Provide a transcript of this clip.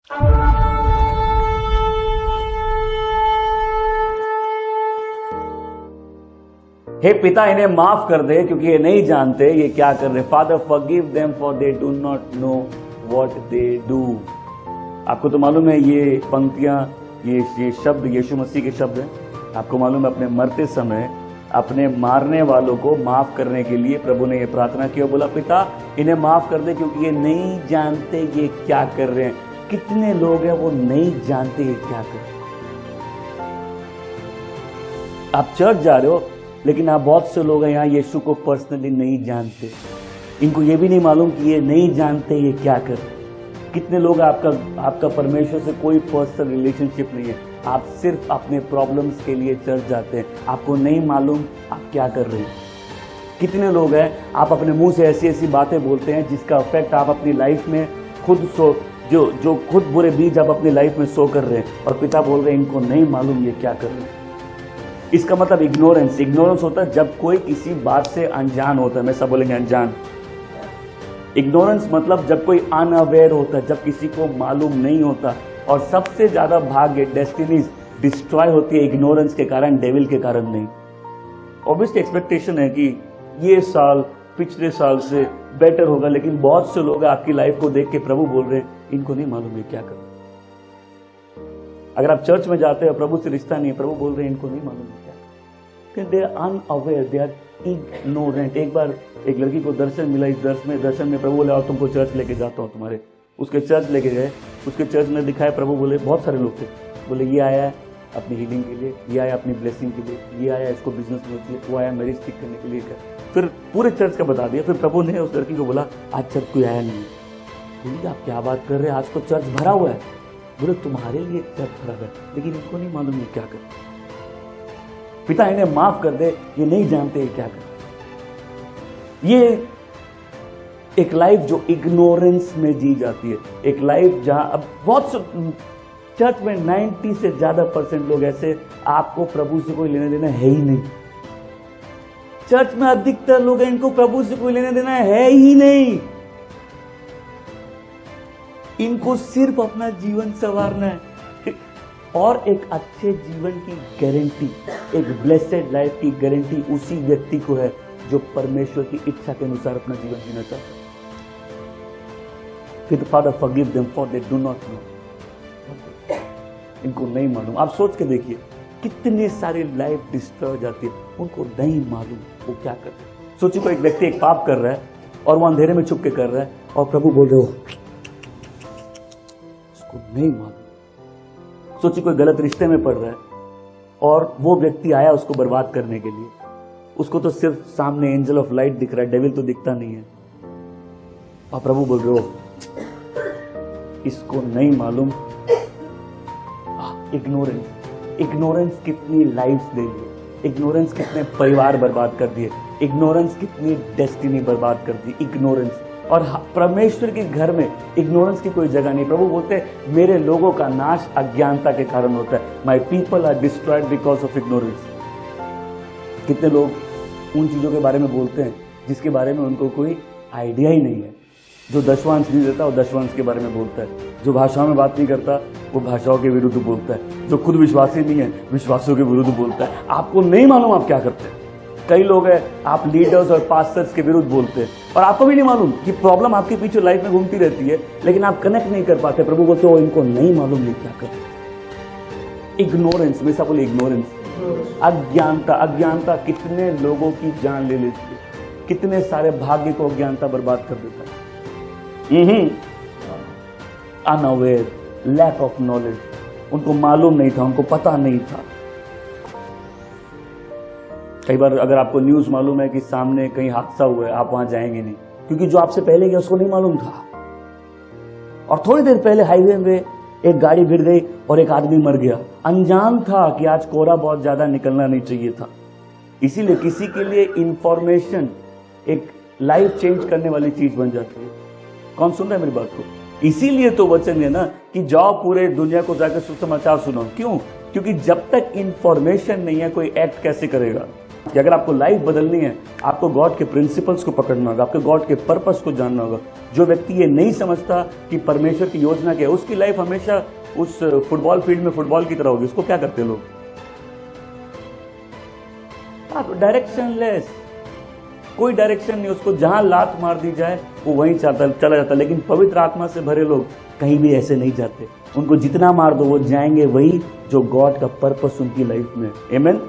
हे पिता, इन्हें माफ कर दे क्योंकि ये नहीं जानते ये क्या कर रहे। Father forgive them for they do not know what they do. आपको तो मालूम है ये पंक्तियां, ये शब्द यीशु मसीह के शब्द हैं। आपको मालूम है अपने मरते समय अपने मारने वालों को माफ करने के लिए प्रभु ने ये प्रार्थना की और बोला, पिता इन्हें माफ कर दे क्योंकि ये नहीं जानते ये क्या कर रहे हैं। कितने लोग हैं वो नहीं जानते ये क्या कर रहे हैं। आप चर्च जा रहे हो लेकिन आप बहुत से लोग हैं यहाँ यीशु को पर्सनली नहीं जानते। इनको ये भी नहीं मालूम कि ये नहीं जानते ये क्या कर रहे हैं। कितने लोग आपका परमेश्वर से कोई पर्सनल रिलेशनशिप नहीं है। आप सिर्फ अपने प्रॉब्लम्स के लिए चर्च जाते हैं, आपको नहीं मालूम आप क्या कर रहे हैं। कितने लोग हैं आप अपने मुंह से ऐसी ऐसी बातें बोलते हैं जिसका इफेक्ट आप अपनी लाइफ में खुद जो खुद बुरे बीज आप अपनी लाइफ में सो कर रहे हैं और पिता बोल रहे हैं इनको नहीं मालूम ये क्या कर रहे हैं। इसका मतलब इग्नोरेंस होता है जब कोई किसी बात से अनजान होता है। मैं सब बोलेंगे अनजान। इग्नोरेंस मतलब जब कोई अनअवेयर होता है, जब किसी को मालूम नहीं होता। और सबसे ज्यादा भाग्य डेस्टिनीज डिस्ट्रॉय होती है इग्नोरेंस के कारण, डेविल के कारण नहीं। ऑब्वियसली एक्सपेक्टेशन है कि ये साल पिछले साल से बेटर होगा, लेकिन बहुत से लोग आपकी लाइफ को देख के प्रभु बोल रहे हैं इनको नहीं मालूम है क्या कर। अगर आप चर्च में जाते हो प्रभु से रिश्ता नहीं है, प्रभु बोल रहे हैं इनको नहीं मालूम है क्या। They are unaware, they are ignorant. एक बार एक लड़की को दर्शन मिला, इस दर्शन में प्रभु बोले और तुमको चर्च लेके जाता हूँ तुम्हारे। उसके चर्च लेके गए, उसके चर्च में दिखाए, प्रभु बोले बहुत सारे लोग थे, बोले ये आया है अपनी हीलिंग के लिए, ये आया अपनी ब्लेसिंग के लिए, ये आया इसको बिजनेस में होती है, वो आया मैरिज ठीक करने के लिए। फिर पूरे चर्च का बता दिया। फिर प्रभु ने उस लड़की को बोला आज चर्च कोई आया नहीं है। बोली आप क्या बात कर रहे हैं, आज तो चर्च भरा हुआ है। बोले तुम्हारे लिए चर्च भरा है, लेकिन इनको नहीं मालूम ये क्या कर। पिता इन्हें माफ कर दे, ये नहीं जानते ये क्या कर। ये एक लाइफ जो इग्नोरेंस में जी जाती है, एक लाइफ जहां अब बहुत चर्च में 90 से ज्यादा % लोग ऐसे आपको प्रभु से कोई लेना देना है ही नहीं। चर्च में अधिकतर लोग हैं इनको प्रभु से कोई लेना देना है ही नहीं। इनको सिर्फ अपना जीवन संवारना है और एक अच्छे जीवन की गारंटी, एक ब्लेसेड लाइफ की गारंटी उसी व्यक्ति को है जो परमेश्वर की इच्छा के अनुसार अपना जीवन जीना चाहता है। फिर father forgive them for they do not know. इनको नहीं मालूम। आप सोच के देखिए कितने सारी लाइफ डिस्ट्रॉय हो जाती है, उनको नहीं मालूम वो क्या कर रहे हैं। सोचिए कोई एक व्यक्ति एक पाप कर रहा है और वो अंधेरे में छुप के कर रहा है और प्रभु बोल रहे हो उसको नहीं मालूम। सोचिए कोई गलत रिश्ते में पड़ रहा है और वो व्यक्ति आया उसको बर्बाद करने के लिए, उसको तो सिर्फ सामने एंजल ऑफ लाइट दिख रहा है, डेविल तो दिखता नहीं है। और प्रभु बोल रहे हो इसको नहीं मालूम। इग्नोरेंस कितनी लाइफ्स ले ली, इग्नोरेंस कितने परिवार बर्बाद कर दिए, इग्नोरेंस कितनी डेस्टिनी बर्बाद कर दी। इग्नोरेंस। और परमेश्वर के घर में इग्नोरेंस की कोई जगह नहीं। प्रभु बोलते हैं मेरे लोगों का नाश अज्ञानता के कारण होता है। My people are destroyed because of ignorance. कितने लोग उन चीजों के बारे में बोलते हैं जिसके बारे में उनको कोई आइडिया ही नहीं है। जो दशवांश नहीं देता वो दशवांश के बारे में बोलता है, जो भाषाओं में बात नहीं करता वो भाषाओं के विरुद्ध बोलता है, जो खुद विश्वासी नहीं है विश्वासियों के विरुद्ध बोलता है। आपको नहीं मालूम आप क्या करते हैं। कई लोग हैं आप लीडर्स और पास्टर्स के विरुद्ध बोलते हैं और आपको भी नहीं मालूम कि प्रॉब्लम आपके पीछे लाइफ में घूमती रहती है, लेकिन आप कनेक्ट नहीं कर पाते। प्रभु बोलते हो इनको नहीं मालूम ये क्या करते। इग्नोरेंस, में सब बोले इग्नोरेंस। अज्ञानता कितने लोगों की जान ले लेती है, कितने सारे भाग्य को अज्ञानता बर्बाद कर देता है। अनअवेयर, लैक ऑफ नॉलेज, उनको मालूम नहीं था, उनको पता नहीं था। कई बार अगर आपको न्यूज मालूम है कि सामने कहीं हादसा हुआ है, आप वहां जाएंगे नहीं क्योंकि जो आपसे पहले गया उसको नहीं मालूम था। और थोड़ी देर पहले हाईवे में एक गाड़ी गिर गई और एक आदमी मर गया। अनजान था कि आज कोहरा बहुत ज्यादा निकलना नहीं चाहिए था। इसीलिए किसी के लिए इंफॉर्मेशन एक लाइफ चेंज करने वाली चीज बन जाती है। कौन सुन रहा है मेरी बात को? इसीलिए तो वचन है ना कि जाओ पूरे दुनिया को जाकर सुसमाचार सुनाओ। क्यों? क्योंकि जब तक इंफॉर्मेशन नहीं है कोई एक्ट कैसे करेगा। कि अगर आपको लाइफ बदलनी है, आपको गॉड के प्रिंसिपल्स को पकड़ना होगा, आपको गॉड के पर्पस को जानना होगा। जो व्यक्ति ये नहीं समझता कि परमेश्वर की योजना क्या है, उसकी लाइफ हमेशा उस फुटबॉल फील्ड में फुटबॉल की तरह होगी। उसको क्या करते लोग, डायरेक्शनलेस, कोई डायरेक्शन नहीं, उसको जहां लात मार दी जाए वो वहीं चला जाता। लेकिन पवित्र आत्मा से भरे लोग कहीं भी ऐसे नहीं जाते। उनको जितना मार दो वो जाएंगे वही जो गॉड का पर्पस उनकी लाइफ में। आमीन।